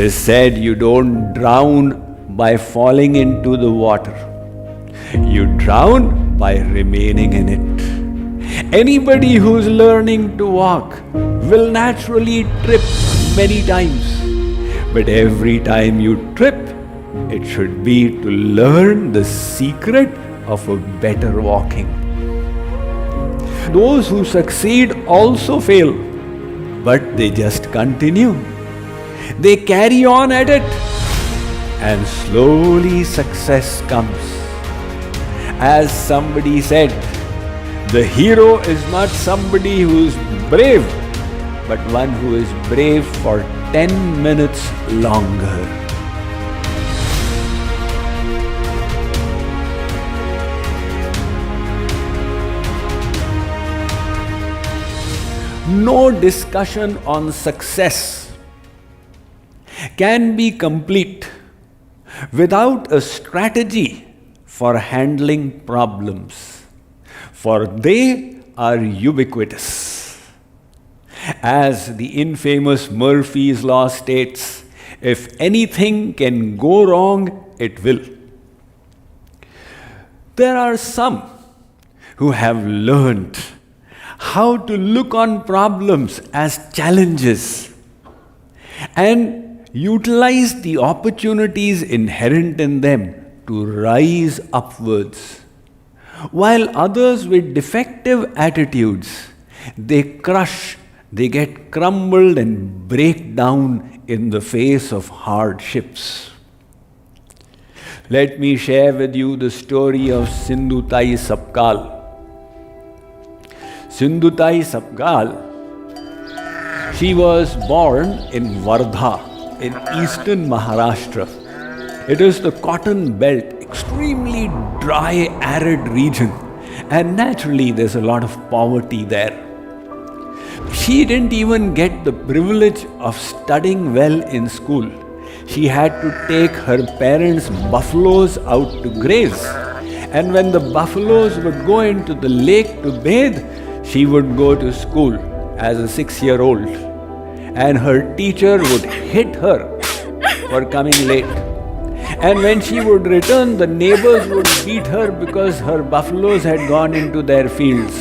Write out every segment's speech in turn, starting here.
is said you don't drown by falling into the water. You drown by remaining in it. Anybody who's learning to walk will naturally trip many times. But every time you trip, it should be to learn the secret of a better walking. Those who succeed also fail, but they just continue. They carry on at it, and slowly success comes. As somebody said, the hero is not somebody who is brave, but one who is brave for 10 minutes longer. No discussion on success can be complete without a strategy for handling problems, for they are ubiquitous. As the infamous Murphy's Law states, if anything can go wrong, it will. There are some who have learned how to look on problems as challenges and utilize the opportunities inherent in them to rise upwards, while others with defective attitudes, they crush, they get crumbled and break down in the face of hardships. Let me share with you the story of Sindhutai Sapkal. Sindhutai Sapkal, she was born in Wardha in eastern Maharashtra. It is the cotton belt, extremely dry, arid region, and naturally there's a lot of poverty there. She didn't even get the privilege of studying well in school. She had to take her parents' buffaloes out to graze, and when the buffaloes would go into the lake to bathe, she would go to school as a 6-year-old, and her teacher would hit her for coming late. And when she would return, the neighbors would beat her because her buffaloes had gone into their fields.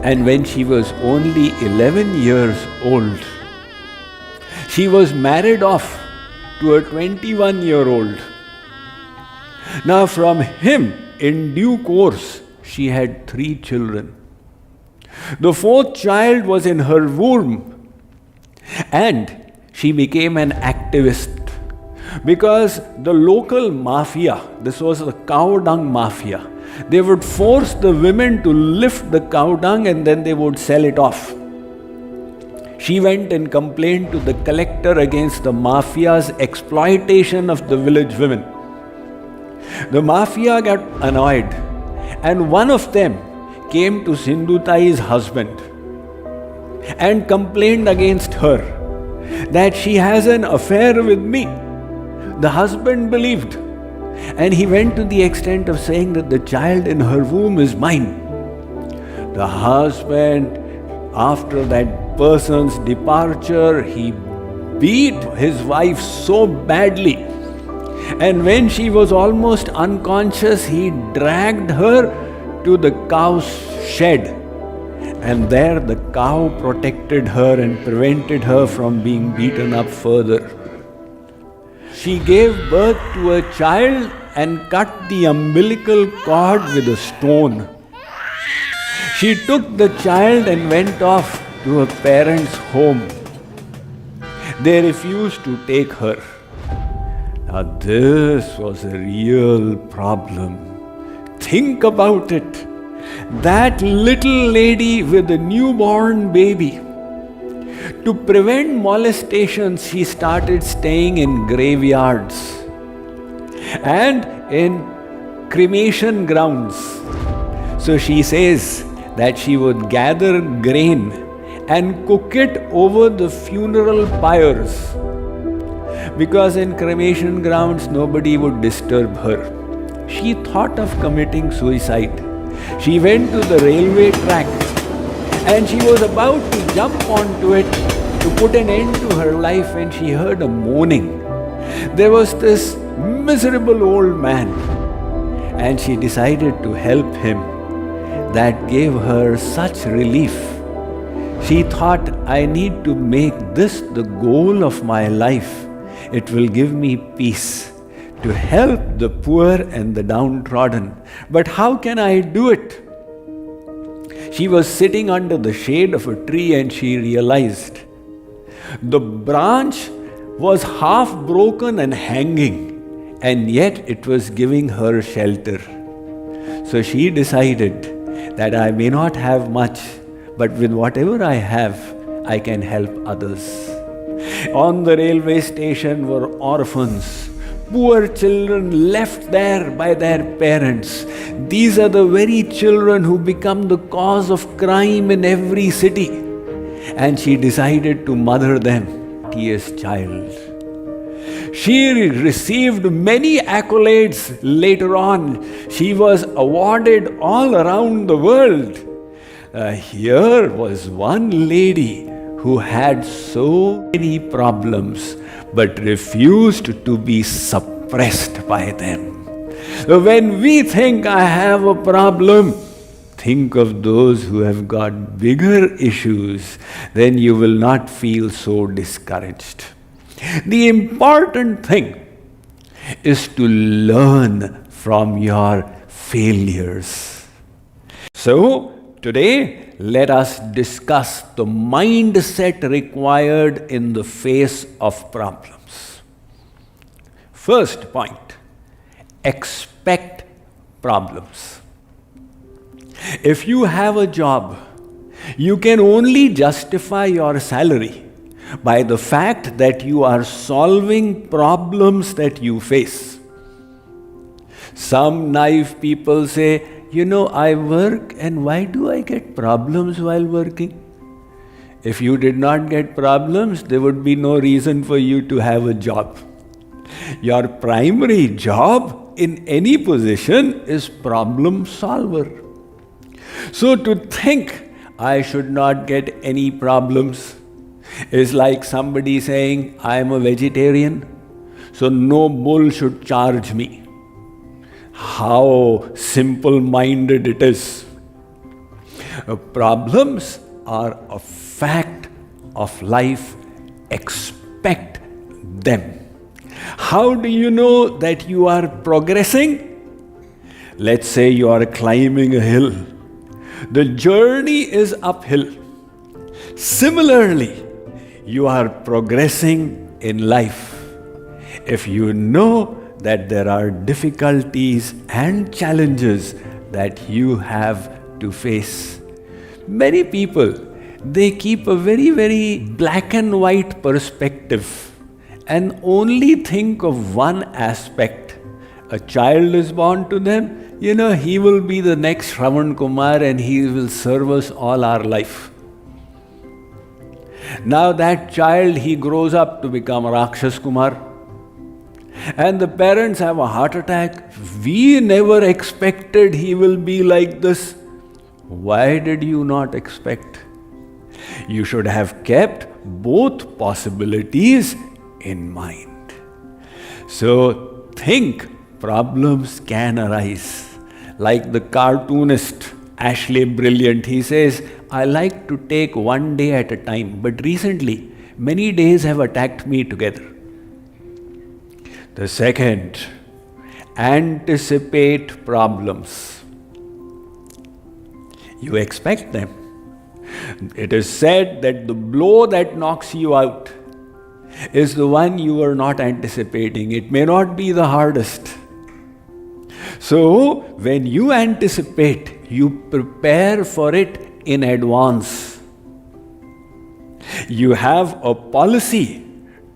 And when she was only 11 years old, she was married off to a 21-year-old. Now from him, in due course, she had 3 children. The 4th child was in her womb, and she became an activist because the local mafia, this was the cow dung mafia, they would force the women to lift the cow dung and then they would sell it off. She went and complained to the collector against the mafia's exploitation of the village women. The mafia got annoyed, and one of them came to Sindhutai's husband and complained against her that she has an affair with me. The husband believed, and he went to the extent of saying that the child in her womb is mine. The husband, after that person's departure, he beat his wife so badly, and when she was almost unconscious, he dragged her to the cow's shed, and there the cow protected her and prevented her from being beaten up further. She gave birth to a child and cut the umbilical cord with a stone. She took the child and went off to her parents' home. They refused to take her. Now this was a real problem. Think about it. That little lady with a newborn baby. To prevent molestation, she started staying in graveyards and in cremation grounds. So she says that she would gather grain and cook it over the funeral pyres, because in cremation grounds nobody would disturb her. She thought of committing suicide. She went to the railway track and she was about to jump onto it to put an end to her life when she heard a moaning. There was this miserable old man, and she decided to help him. That gave her such relief. She thought, I need to make this the goal of my life. It will give me peace to help the poor and the downtrodden. But how can I do it? She was sitting under the shade of a tree and she realized the branch was half broken and hanging, and yet it was giving her shelter. So she decided that I may not have much, but with whatever I have, I can help others. On the railway station were orphans, poor children left there by their parents. These are the very children who become the cause of crime in every city. And she decided to mother them, T.S. Child. She received many accolades later on. She was awarded all around the world. Here was one lady who had so many problems but refused to be suppressed by them. So when we think I have a problem, think of those who have got bigger issues, then you will not feel so discouraged. The important thing is to learn from your failures. So, today, let us discuss the mindset required in the face of problems. First point, expect problems. If you have a job, you can only justify your salary by the fact that you are solving problems that you face. Some naive people say, I work and why do I get problems while working? If you did not get problems, there would be no reason for you to have a job. Your primary job in any position is problem solver. So to think I should not get any problems is like somebody saying, I am a vegetarian, so no bull should charge me. How simple-minded it is. Problems are a fact of life. Expect them. How do you know that you are progressing? Let's say you are climbing a hill. The journey is uphill. Similarly, you are progressing in life. If you know that there are difficulties and challenges that you have to face. Many people, they keep a very, very black and white perspective and only think of one aspect. A child is born to them, he will be the next Shravan Kumar and he will serve us all our life. Now that child, he grows up to become Rakshas Kumar. And the parents have a heart attack. We never expected he will be like this. Why did you not expect? You should have kept both possibilities in mind. So think problems can arise. Like the cartoonist Ashley Brilliant, he says, I like to take one day at a time, but recently many days have attacked me together. The second, anticipate problems. You expect them. It is said that the blow that knocks you out is the one you are not anticipating. It may not be the hardest. So, when you anticipate, you prepare for it in advance. You have a policy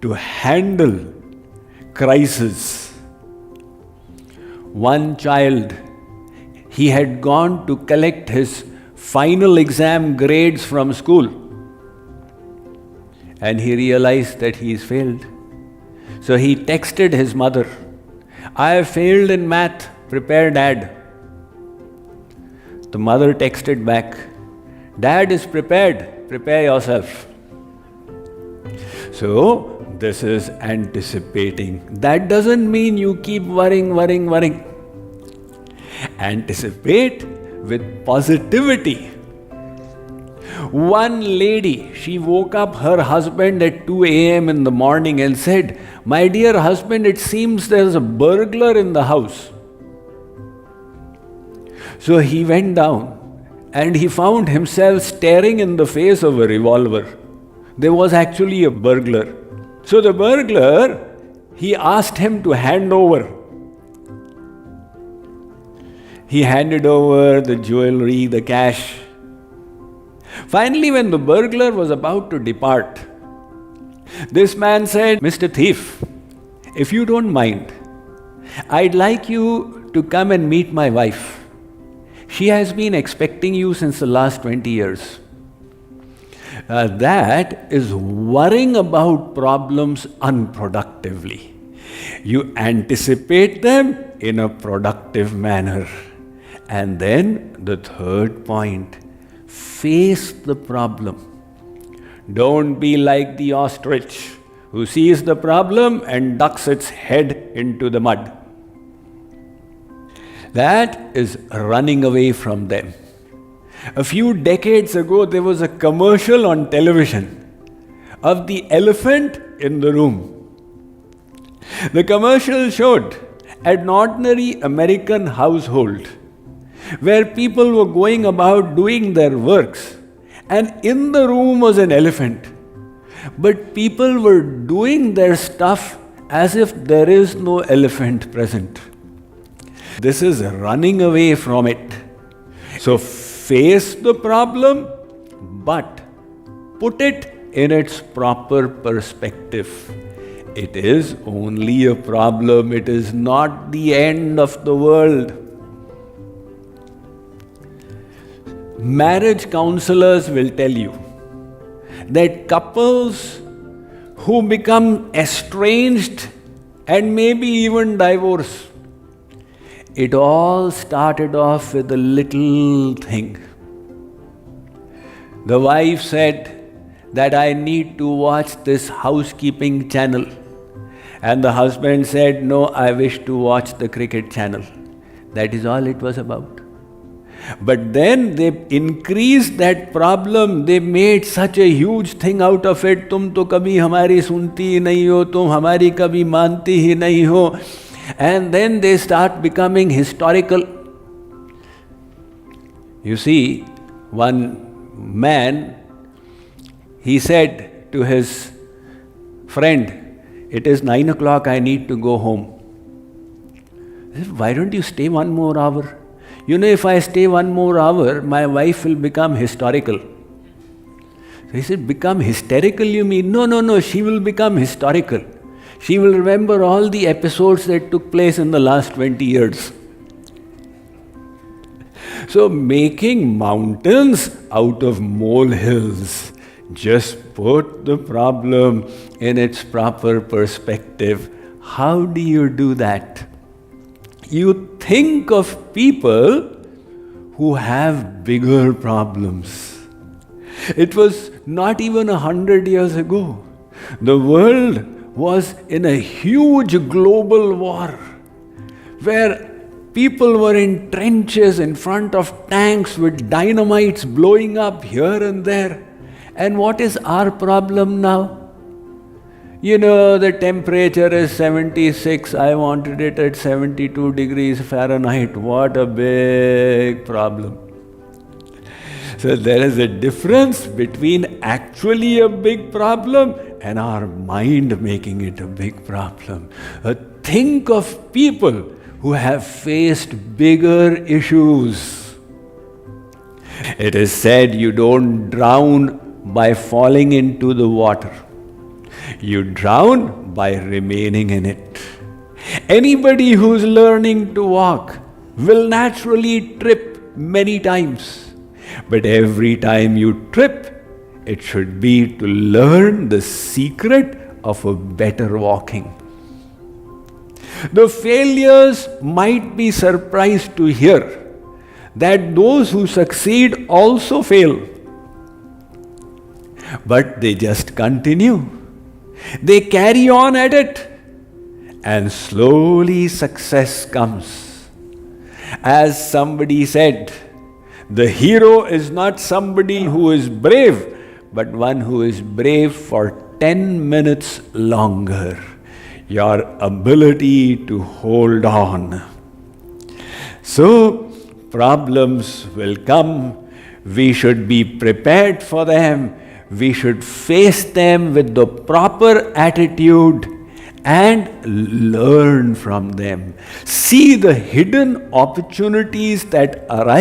to handle crisis. One child, he had gone to collect his final exam grades from school and he realized that he's failed. So he texted his mother, I have failed in math, prepare dad. The mother texted back, Dad is prepared, prepare yourself. So, this is anticipating. That doesn't mean you keep worrying. Anticipate with positivity. One lady, she woke up her husband at 2 a.m. in the morning and said, "My dear husband, it seems there's a burglar in the house." So he went down and he found himself staring in the face of a revolver. There was actually a burglar. So the burglar, he asked him to hand over. He handed over the jewelry, the cash. Finally, when the burglar was about to depart, this man said, "Mr. Thief, if you don't mind, I'd like you to come and meet my wife. She has been expecting you since the last 20 years. That is worrying about problems unproductively. You anticipate them in a productive manner. And then the third point, face the problem. Don't be like the ostrich who sees the problem and ducks its head into the mud. That is running away from them. A few decades ago, there was a commercial on television of the elephant in the room. The commercial showed an ordinary American household where people were going about doing their works, and in the room was an elephant. But people were doing their stuff as if there is no elephant present. This is running away from it. So face the problem, but put it in its proper perspective. It is only a problem, it is not the end of the world. Marriage counselors will tell you that couples who become estranged and maybe even divorce, it all started off with a little thing. The wife said that I need to watch this housekeeping channel. And the husband said, no, I wish to watch the cricket channel. That is all it was about. But then they increased that problem. They made such a huge thing out of it. तुम तो कभी हमारी सुनती ही नहीं हो, तुम हमारी कभी मानती ही नहीं हो. And then they start becoming historical. You see, one man, he said to his friend, it is 9 o'clock, I need to go home. He said, why don't you stay one more hour? You know, if I stay one more hour, my wife will become historical. So he said, become hysterical you mean? No, she will become historical. She will remember all the episodes that took place in the last 20 years. So making mountains out of molehills, just put the problem in its proper perspective. How do you do that? You think of people who have bigger problems. It was not even 100 years ago. The world was in a huge global war where people were in trenches in front of tanks with dynamites blowing up here and there. And what is our problem now? You know, the temperature is 76, I wanted it at 72 degrees Fahrenheit. What a big problem. So there is a difference between actually a big problem and our mind making it a big problem. Think of people who have faced bigger issues. It is said you don't drown by falling into the water. You drown by remaining in it. Anybody who's learning to walk will naturally trip many times. But every time you trip, it should be to learn the secret of a better walking. The failures might be surprised to hear that those who succeed also fail. But they just continue. They carry on at it, and slowly success comes. As somebody said, the hero is not somebody who is brave, but one who is brave for 10 minutes longer. Your ability to hold on. So, problems will come. We should be prepared for them. We should face them with the proper attitude and learn from them. See the hidden opportunities that arise